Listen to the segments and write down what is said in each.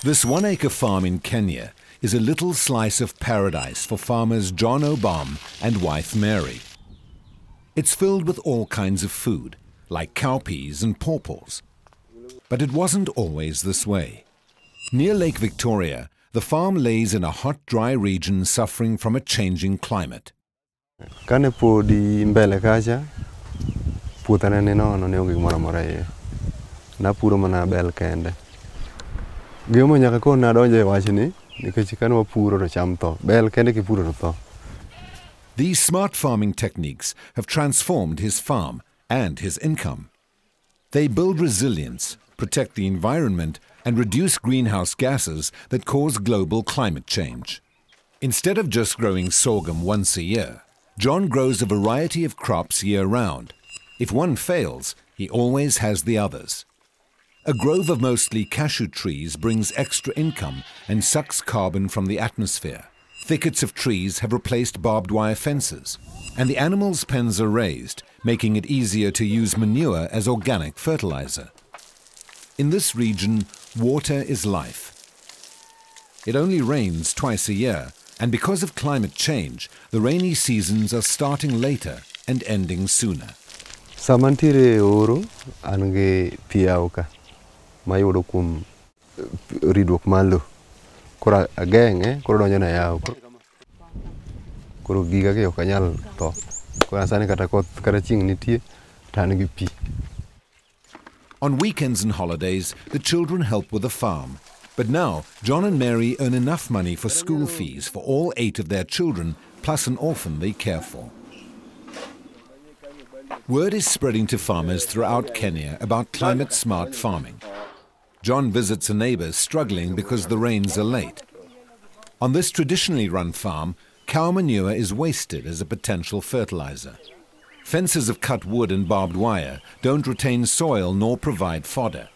This 1-acre farm in Kenya is a little slice of paradise for farmers John Obam and wife Mary. It's filled with all kinds of food, like cowpeas and pawpaws. But it wasn't always this way. Near Lake Victoria, the farm lays in a hot, dry region suffering from a changing climate. Kane po di mbele kacha, putana neno no neongi mora mora ye. Na puro mana bel kende. Gemo nyaka ko na donje wachini nikech kane wapuro to cham to bel kende ki puro to. These smart farming techniques have transformed his farm and his income. They build resilience, protect the environment, and reduce greenhouse gases that cause global climate change. Instead of just growing sorghum once a year, John grows a variety of crops year-round. If one fails, he always has the others. A grove of mostly cashew trees brings extra income and sucks carbon from the atmosphere. Thickets of trees have replaced barbed wire fences, and the animals' pens are raised, making it easier to use manure as organic fertilizer. In this region, water is life. It only rains twice a year, and because of climate change, the rainy seasons are starting later and ending sooner. Samantire oro ange piauka mayudo kum ridwok malo kora agenge kora donjo na yawo koro giga ke okanyal to kora sani kata koth kata chieng nitie tan gi pi. On weekends and holidays, the children help with the farm. But now, John and Mary earn enough money for school fees for all 8 of their children, plus an orphan they care for. Word is spreading to farmers throughout Kenya about climate-smart farming. John visits a neighbor struggling because the rains are late. On this traditionally run farm, cow manure is wasted as a potential fertilizer. Fences of cut wood and barbed wire don't retain soil nor provide fodder.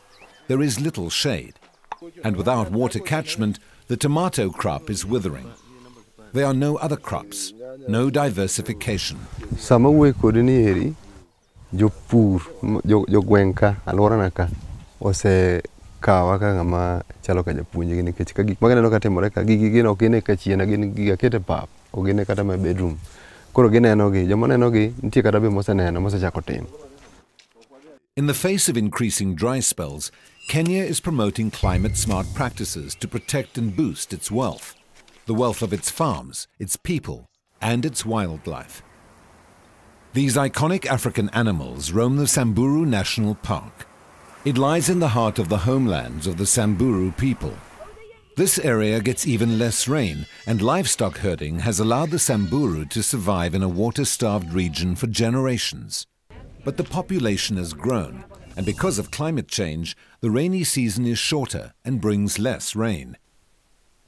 There is little shade. And without water catchment, the tomato crop is withering. There are no other crops, no diversification. Sama we kodini eri jo pur jo gwenka alwora naka ose kawa ka ngama chalo ka japuonj gini kech ka gik maganeno ka timore ka gigi gino kine ka chiena gini giga kete pap ogine kata my bedroom koro gineno gi joma neno gi ntie kata be moseneno mosechako tim. In the face of increasing dry spells, Kenya is promoting climate-smart practices to protect and boost its wealth, the wealth of its farms, its people, and its wildlife. These iconic African animals roam the Samburu National Park. It lies in the heart of the homelands of the Samburu people. This area gets even less rain, and livestock herding has allowed the Samburu to survive in a water-starved region for generations. But the population has grown, and because of climate change, the rainy season is shorter and brings less rain.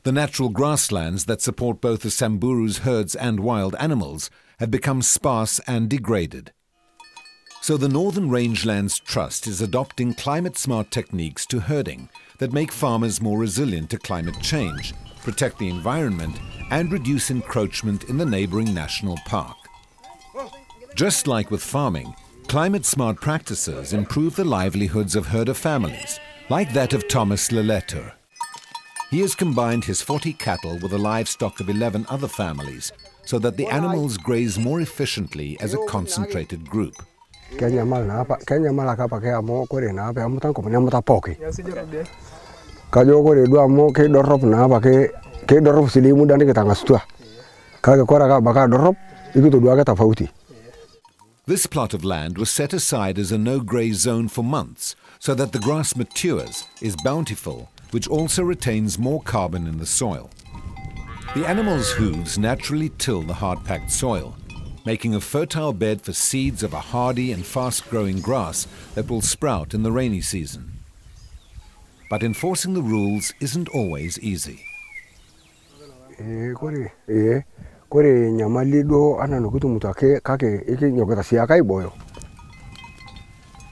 The natural grasslands that support both the Samburu's herds and wild animals have become sparse and degraded. So the Northern Rangelands Trust is adopting climate-smart techniques to herding that make farmers more resilient to climate change, protect the environment, and reduce encroachment in the neighboring national park. Just like with farming, climate-smart practices improve the livelihoods of herder families, like that of Thomas Leletur. He has combined his 40 cattle with a livestock of 11 other families so that the animals graze more efficiently as a concentrated group. This plot of land was set aside as a no-graze zone for months so that the grass matures, is bountiful, which also retains more carbon in the soil. The animals' hooves naturally till the hard-packed soil, making a fertile bed for seeds of a hardy and fast-growing grass that will sprout in the rainy season. But enforcing the rules isn't always easy. The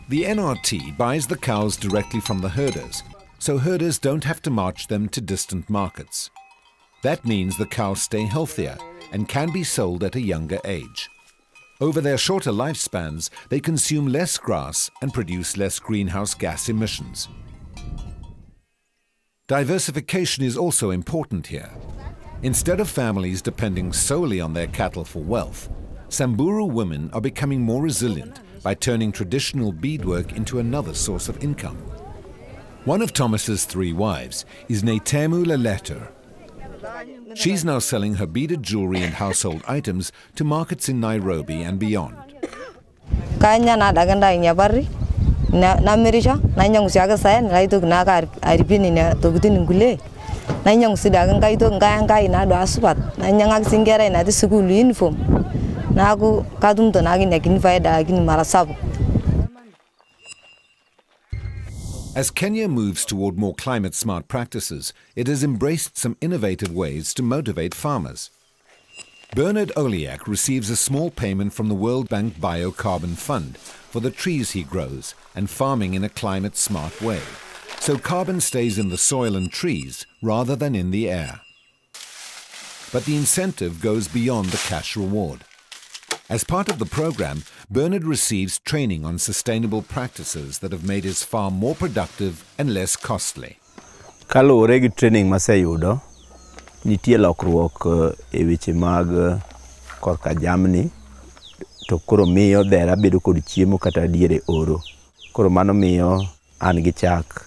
NRT buys the cows directly from the herders, so herders don't have to march them to distant markets. That means the cows stay healthier and can be sold at a younger age. Over their shorter lifespans, they consume less grass and produce less greenhouse gas emissions. Diversification is also important here. Instead of families depending solely on their cattle for wealth, Samburu women are becoming more resilient by turning traditional beadwork into another source of income. One of Thomas's 3 wives is Netemu Leleter. She's now selling her beaded jewelry and household items to markets in Nairobi and beyond. Kanya na daganda inyabari na merisha na nyang usiaga saya na itu naga aripini na togutini ngule na nyang usidaga ngai to ngai na do asupat na nyang aksingera na school uniform na aku kadum to nagi nakin faida agin marasabu. As Kenya moves toward more climate-smart practices, it has embraced some innovative ways to motivate farmers. Bernard Oliak receives a small payment from the World Bank Biocarbon Fund for the trees he grows and farming in a climate-smart way, so carbon stays in the soil and trees rather than in the air. But the incentive goes beyond the cash reward. As part of the program, Bernard receives training on sustainable practices that have made his farm more productive and less costly. Kaluwore gi training maseyudo, nitie lokruok e weche mag korka jamni, to koro miyo dhera bedo kod chiemo kata diere oro. Koro mano miyo an gi chak.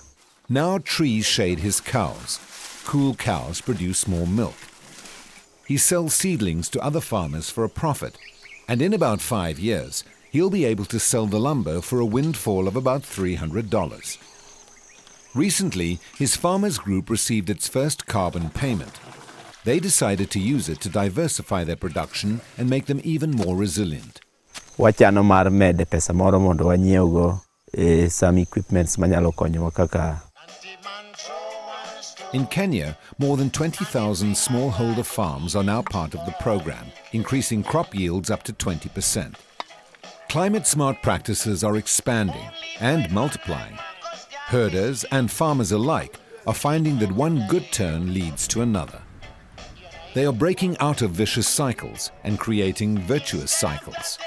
Now trees shade his cows. Cool cows produce more milk. He sells seedlings to other farmers for a profit. And in about 5 years, he'll be able to sell the lumber for a windfall of about $300. Recently, his farmers group received its first carbon payment. They decided to use it to diversify their production and make them even more resilient. Wachano mar mede pesa moro mondo wanyiewgo some equipments manyalo konyowa kaka. In Kenya, more than 20,000 smallholder farms are now part of the program, increasing crop yields up to 20%. Climate-smart practices are expanding and multiplying. Herders and farmers alike are finding that one good turn leads to another. They are breaking out of vicious cycles and creating virtuous cycles.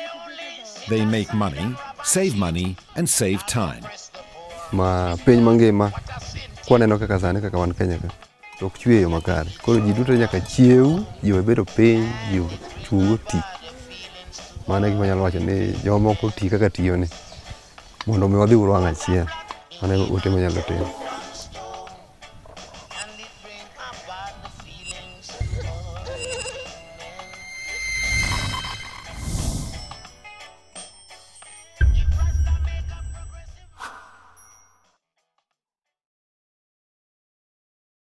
They make money, and save time. Ma piny mangima kwaneno kaka sani kaka wan Kenya ka tok chweyo makare. Koro ji duto nyaka chiew, ji bedo piny, ji chungo ti. Mano e gima anyalo wacho ni jomoko ti kaka tiyoni mondo mi wadhi urwang' achiel. Mano e ote manyalo timo.